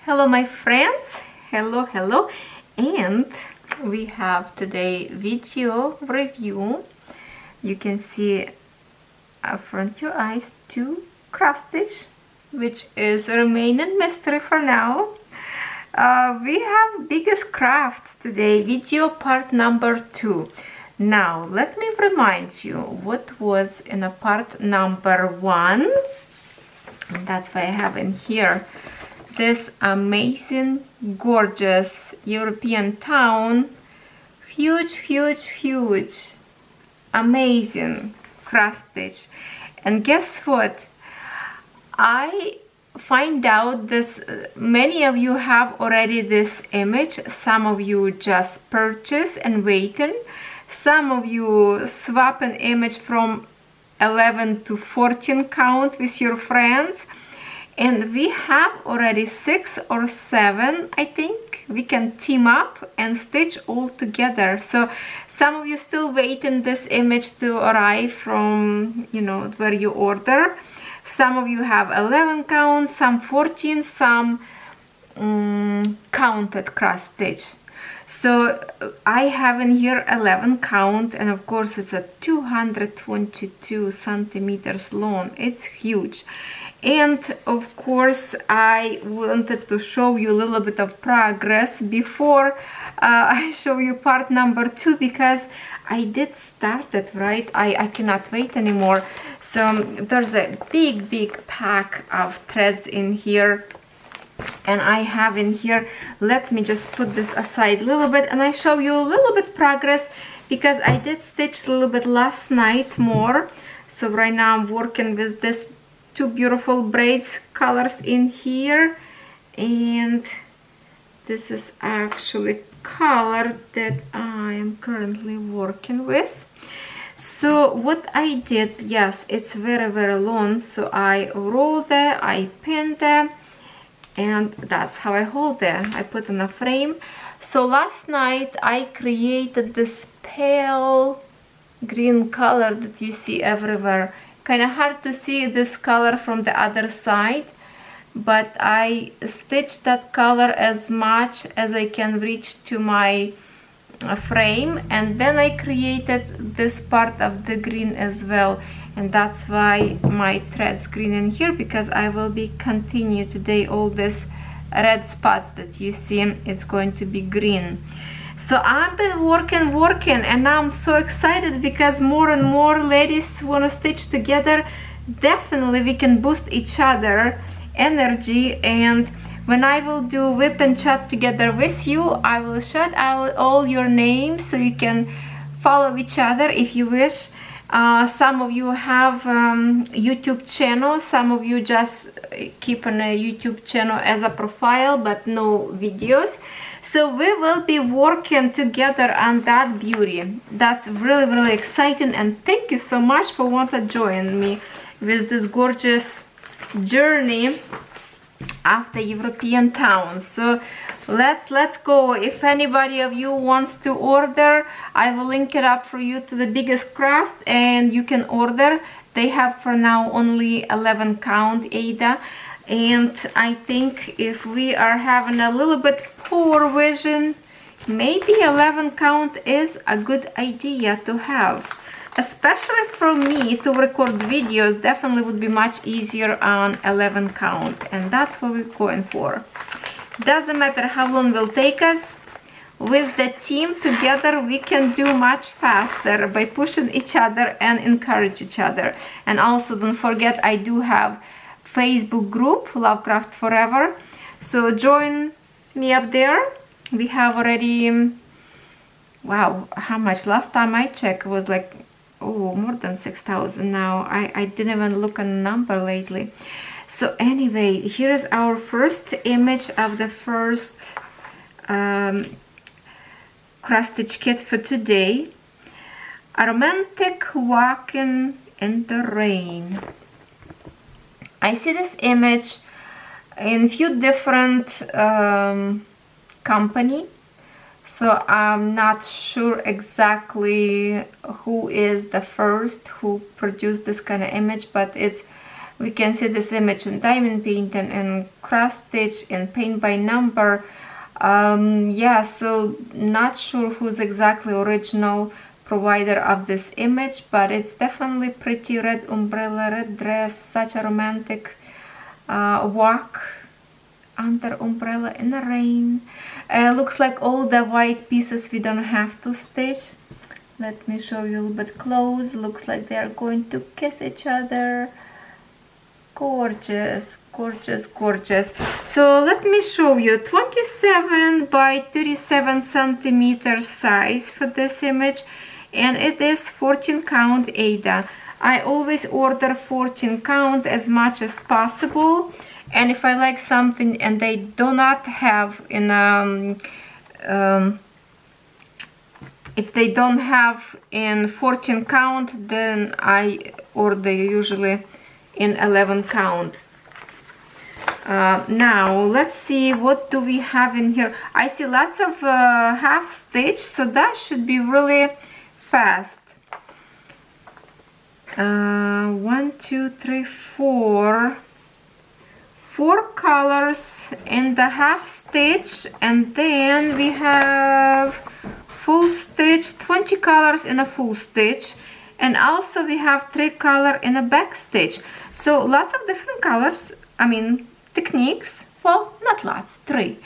Hello my friends, hello, and we have today video review. You can see front your eyes to cross stitch, which is remaining mystery for now. We have Biggestcraft today, video part number 2. Now let me remind you what was in a part number 1, and that's why I have in here this amazing, gorgeous European town. Huge, amazing cross stitch. And guess what? I find out this, many of you have already this image. Some of you just purchase and waiting. Some of you swap an image from 11 to 14 count with your friends. And we have already 6 or 7, I think. We can team up and stitch all together. So some of you still waiting this image to arrive from, you know, where you order. Some of you have 11 count, some 14, some counted cross stitch. So I have in here 11 count, and of course it's a 222 centimeters long. It's huge. And of course I wanted to show you a little bit of progress before I show you part number 2, because I did start it, right? I cannot wait anymore. So there's a big pack of threads in here, and I have in here, let me just put this aside a little bit and I show you a little bit progress, because I did stitch a little bit last night more. So right now I'm working with this 2 beautiful braids colors in here, and this is actually color that I am currently working with. So what I did, yes, it's very long, so I rolled it, I pinned it, and that's how I hold it. I put in a frame. So last night I created this pale green color that you see everywhere. Kind of hard to see this color from the other side, but I stitched that color as much as I can reach to my frame, and then I created this part of the green as well, and that's why my threads green in here, because I will be continue today all this red spots that you see, it's going to be green. So I've been working, and now I'm so excited because more and more ladies want to stitch together. Definitely we can boost each other energy, and when I will do whip and chat together with you, I will shout out all your names so you can follow each other if you wish. Some of you have YouTube channel, some of you just keep on a YouTube channel as a profile but no videos. So we will be working together on that beauty. That's really exciting, and thank you so much for wanting to join me with this gorgeous journey after European town. So let's go. If anybody of you wants to order, I will link it up for you to the Biggestcraft, and you can order. They have for now only 11 count Ada, and I think if we are having a little bit poor vision, maybe 11 count is a good idea to have. Especially for me to record videos, definitely would be much easier on 11 count, and that's what we're going for. Doesn't matter how long it will take us. With the team together, we can do much faster by pushing each other and encourage each other. And also don't forget, I do have Facebook group, Lovecraftforever. So join me up there. We have already, wow, how much? Last time I checked was like, oh, more than 6,000 now. I didn't even look at the number lately. So anyway, here is our first image of the first cross stitch kit for today. A romantic walking in the rain. I see this image in few different company, so I'm not sure exactly who is the first who produced this kind of image, but it's We can see this image in diamond paint and cross stitch and paint by number. Yeah, so not sure who's exactly original provider of this image, but it's definitely pretty. Red umbrella, red dress, such a romantic walk under umbrella in the rain. Looks like all the white pieces we don't have to stitch. Let me show you a little bit close. Looks like they are going to kiss each other. Gorgeous, gorgeous, gorgeous. So let me show you 27 by 37 centimeter size for this image, and it is 14 count Ada. I always order 14 count as much as possible, and if I like something and they do not have in if they don't have in 14 count, then I order usually in 11 count. Now let's see, what do we have in here. I see lots of half stitch, so that should be really fast. 1, 2, 3, 4 colors in the half stitch, and then we have full stitch, 20 colors in a full stitch, and also we have 3 color in a back stitch. So lots of different colors, I mean techniques. Well, not lots, 3,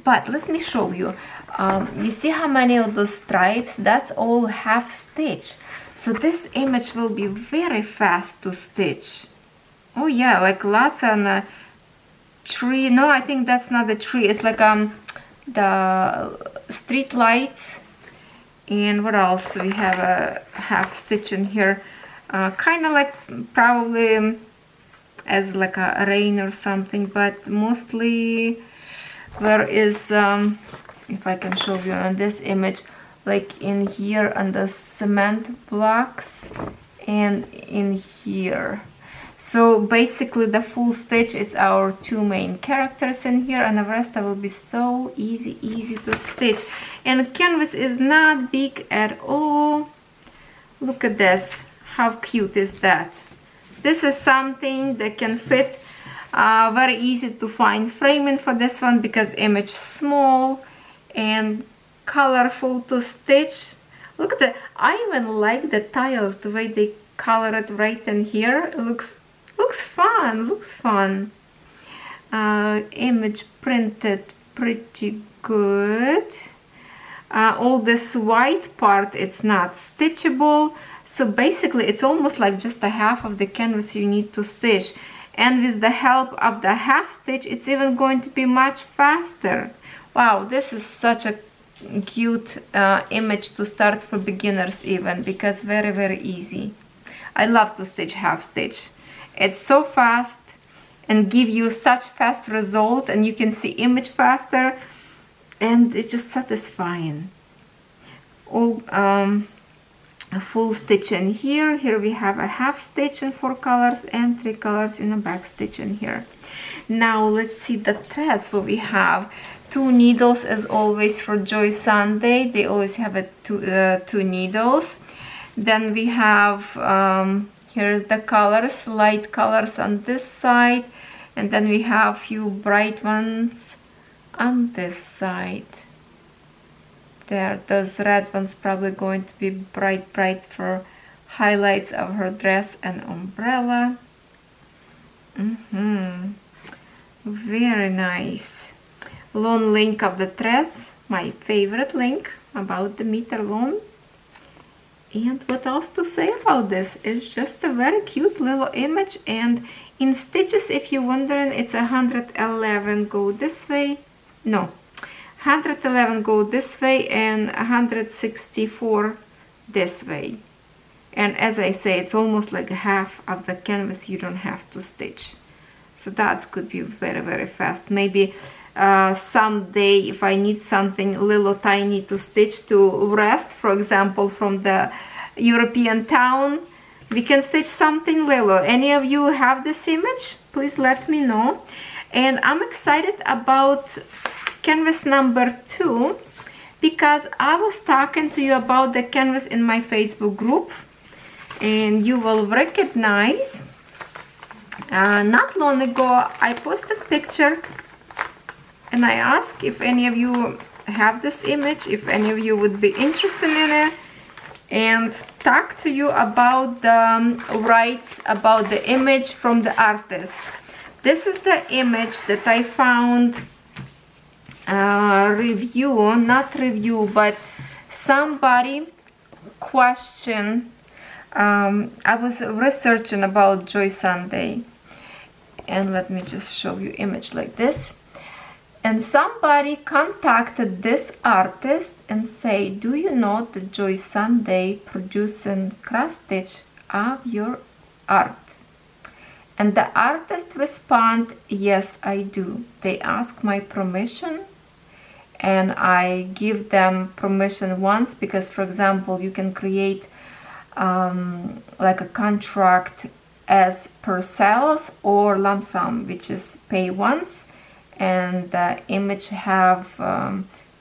but let me show you. You see how many of those stripes? That's all half stitch. So this image will be very fast to stitch. Oh yeah, like lots on a tree. No, I think that's not the tree. It's like the street lights. And what else? We have a half stitch in here, kind of like probably as like a rain or something, but mostly there is, if I can show you on this image, like in here on the cement blocks and in here. So basically the full stitch is our 2 main characters in here, and the rest will be so easy to stitch. And canvas is not big at all. Look at this, how cute is that? This is something that can fit, very easy to find framing for this one because image small and colorful to stitch. Look at that. I even like the tiles, the way they color it right in here. It looks fun. Image printed pretty good. All this white part, it's not stitchable, so basically it's almost like just a half of the canvas you need to stitch, and with the help of the half stitch it's even going to be much faster. Wow, this is such a cute image to start for beginners even, because very easy. I love to stitch half stitch. It's so fast and give you such fast result, and you can see image faster, and it's just satisfying. All a full stitch in here. Here we have a half stitch in 4 colors and 3 colors in a back stitch in here. Now let's see the threads. What we have: 2 needles as always for Joy Sunday. They always have a 2 needles. Then we have here's the colors, light colors on this side, and then we have few bright ones on this side. There, those red ones probably going to be bright for highlights of her dress and umbrella. Very nice. Loan link of the threads, my favorite link about the meter loan. And what else to say about this? It's just a very cute little image, and in stitches, if you're wondering, it's 111 go this way. No, 111 go this way and 164 this way. And as I say, it's almost like half of the canvas you don't have to stitch. So that could be very fast. Maybe someday if I need something little tiny to stitch to rest, for example, from the European town, we can stitch something little. Any of you have this image? Please let me know. And I'm excited about canvas number 2 because I was talking to you about the canvas in my Facebook group, and you will recognize Not long ago I posted a picture and I asked if any of you have this image, if any of you would be interested in it, and talk to you about the rights about the image from the artist. This is the image that I found but somebody questioned. I was researching about Joy Sunday, and let me just show you image like this. And somebody contacted this artist and say, do you know that Joy Sunday producing cross stitch of your art? And the artist respond, yes, I do. They ask my permission, and I give them permission once, because for example you can create like a contract as per sales or lump sum, which is pay once, and the image have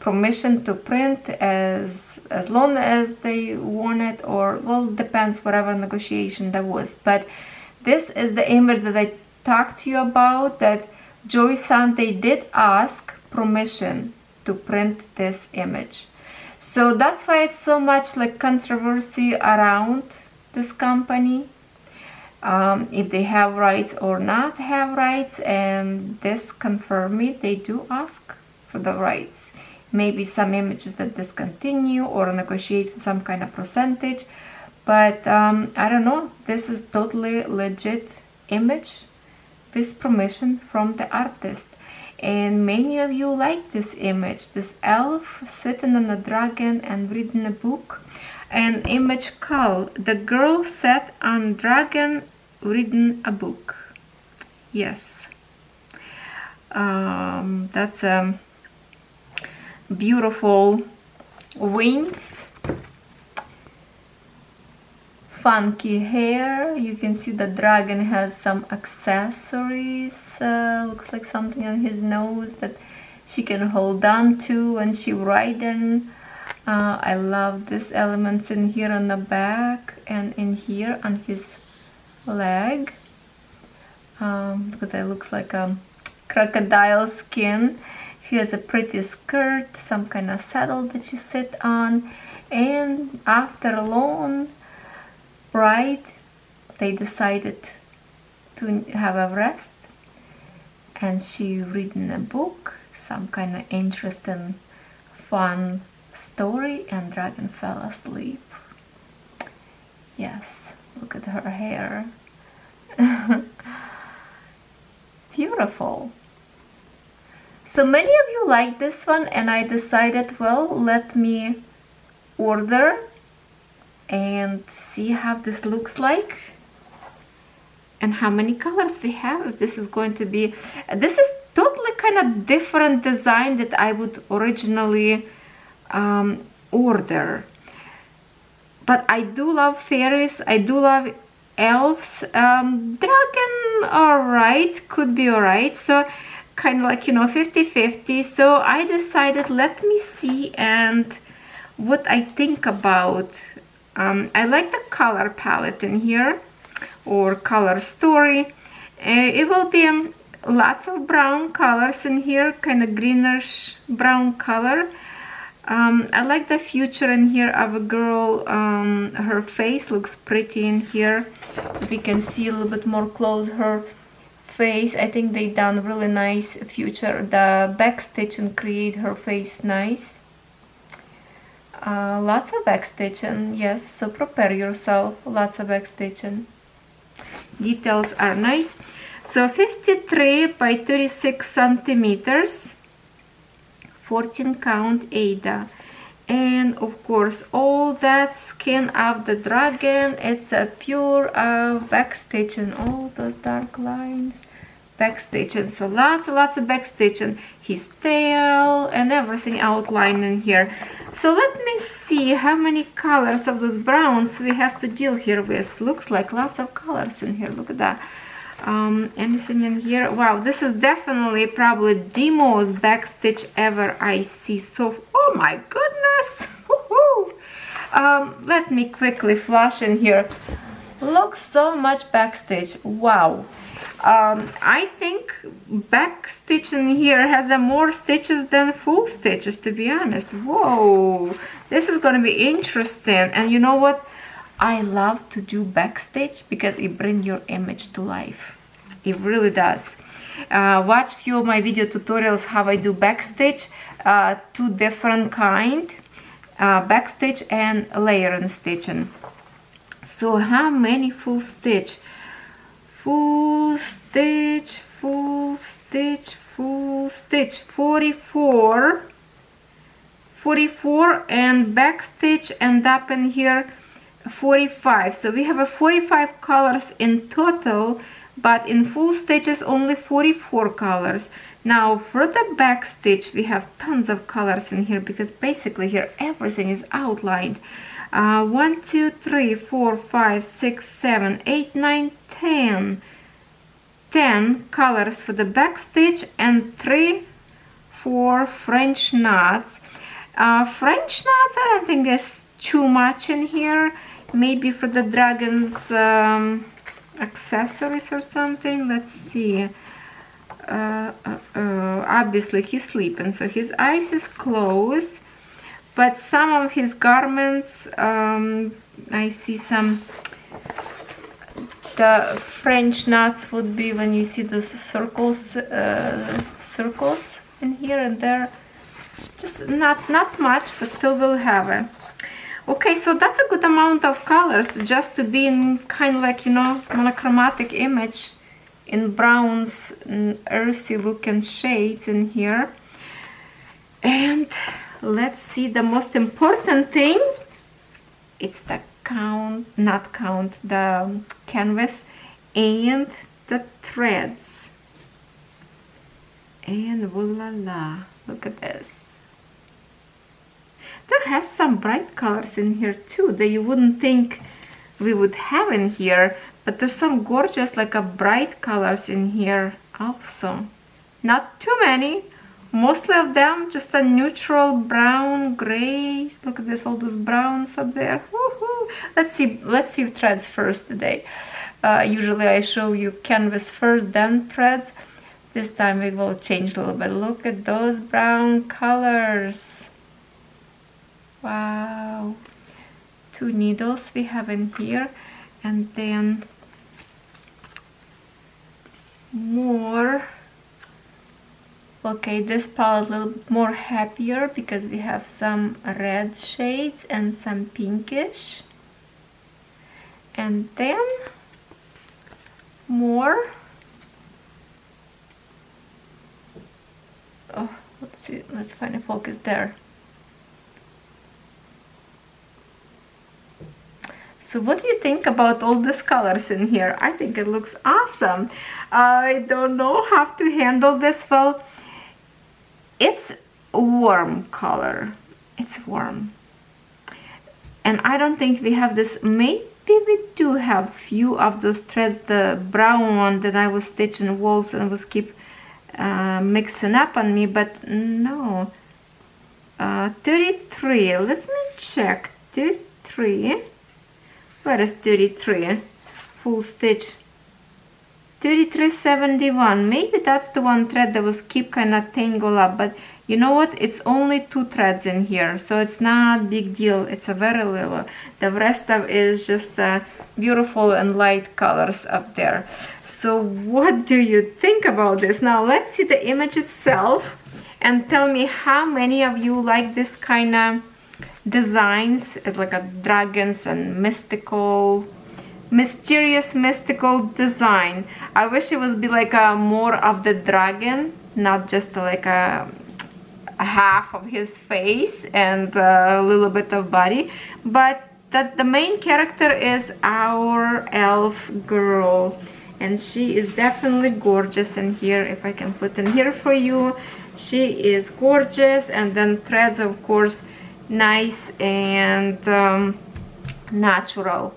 permission to print as long as they want it, or well, depends whatever negotiation that was. But this is the image that I talked to you about, that Joy Sunday did ask permission to print this image. So that's why it's so much like controversy around this company, if they have rights or not have rights. And this confirmed me, they do ask for the rights. Maybe some images that discontinue or negotiate for some kind of percentage, but I don't know. This is totally legit image with permission from the artist. And many of you like this image, this elf sitting on a dragon and reading a book. An image called The Girl Sat on Dragon Reading a Book. Yes, that's a beautiful wings, funky hair. You can see the dragon has some accessories, looks like something on his nose that she can hold on to when she riding. I love these elements in here on the back and in here on his leg. Look at that, looks like a crocodile skin. She has a pretty skirt, some kind of saddle that she sit on, and after a long ride they decided to have a rest, and she reading a book, some kind of interesting fun story, and dragon fell asleep. Yes, look at her hair. Beautiful. So many of you like this one, and I decided, well, let me order and see how this looks like and how many colors we have. If this is going to be, this is totally kind of different design that I would originally order. But I do love fairies, I do love elves. Dragon, alright, could be alright. So kind of like, you know, 50-50. So I decided, let me see and what I think about. I like the color palette in here, or color story. It will be lots of brown colors in here, kind of greenish brown color. I like the future in here of a girl. Her face looks pretty in here. If you can see a little bit more close her face, I think they done really nice future. The back stitching create her face nice. Lots of back stitching, yes, so prepare yourself. Lots of back stitching. Details are nice. So 53 by 36 centimeters, 14 count Ada, and of course all that skin of the dragon, it's a pure back stitching. All those dark lines, back stitching. So lots of back stitching. His tail and everything outlined in here. So let me see how many colors of those browns we have to deal here with. Looks like lots of colors in here. Look at that. Anything in here? Wow, this is definitely probably the most back stitch ever I see. So, oh my goodness. Let me quickly flash in here. Looks so much back stitch. Wow. I think back stitching here has more stitches than full stitches, to be honest. Whoa, this is gonna be interesting. And you know what? I love to do back stitch because it brings your image to life. It really does. Watch few of my video tutorials how I do back stitch, two different kind, back stitch and layering stitching. So how many full stitch? Full stitch, full stitch, full stitch, 44, 44, and back stitch end up in here 45. So we have a 45 colors in total, but in full stitches only 44 colors. Now for the back stitch we have tons of colors in here because basically here everything is outlined. 1, 2, 3, 4, 5, 6, 7, 8, 9, 10 colors for the back stitch and 3 for French knots. French knots I don't think there's too much in here. Maybe for the dragon's accessories or something. Let's see. Obviously he's sleeping, so his eyes is closed, but some of his garments, I see some. The French knots would be when you see those circles in here and there. Just not much, but still will have it. Okay, so that's a good amount of colors just to be in kind of like, you know, monochromatic image in browns and earthy looking shades in here. And let's see, the most important thing, it's the the canvas and the threads. And voila, look at this. There has some bright colors in here too that you wouldn't think we would have in here, but there's some gorgeous like a bright colors in here also. Not too many, mostly of them just a neutral brown, gray. Look at this, all those browns up there. Woohoo! Let's see threads first today. Usually I show you canvas first, then threads. This time we will change a little bit. Look at those brown colors. Wow, 2 needles we have in here, and then more. Okay, this palette a little bit more happier because we have some red shades and some pinkish, and then more. Oh, let's see, let's find a focus there. So what do you think about all these colors in here? I think it looks awesome. I don't know how to handle this well. It's a warm color. It's warm. And I don't think we have this. Maybe we do have few of those threads. The brown one that I was stitching walls and was keep mixing up on me, but no. 33. Let me check. 33. Where is 33? Full stitch. 3371. Maybe that's the one thread that was keep kind of tangled up, but you know what? It's only 2 threads in here, so it's not big deal. It's a very little. The rest of it is just beautiful and light colors up there. So what do you think about this? Now let's see the image itself and tell me how many of you like this kind of designs. It's like a dragons and mysterious mystical design. I wish it would be like a more of the dragon, not just like a half of his face and a little bit of body, but that the main character is our elf girl, and she is definitely gorgeous in here. If I can put in here for you, she is gorgeous. And then threads, of course, nice and natural.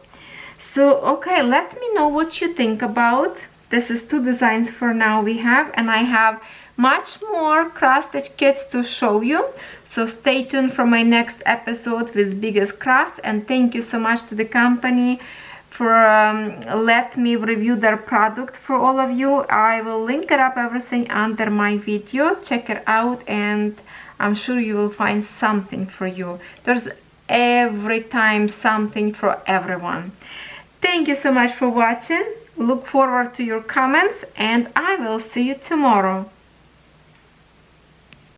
So okay, let me know what you think about this. Is 2 designs for now we have, and I have much more cross stitch kits to show you, so stay tuned for my next episode with Biggestcraft. And thank you so much to the company for let me review their product for all of you. I will link it up everything under my video. Check it out, and I'm sure you will find something for you. There's every time something for everyone. Thank you so much for watching. Look forward to your comments, and I will see you tomorrow.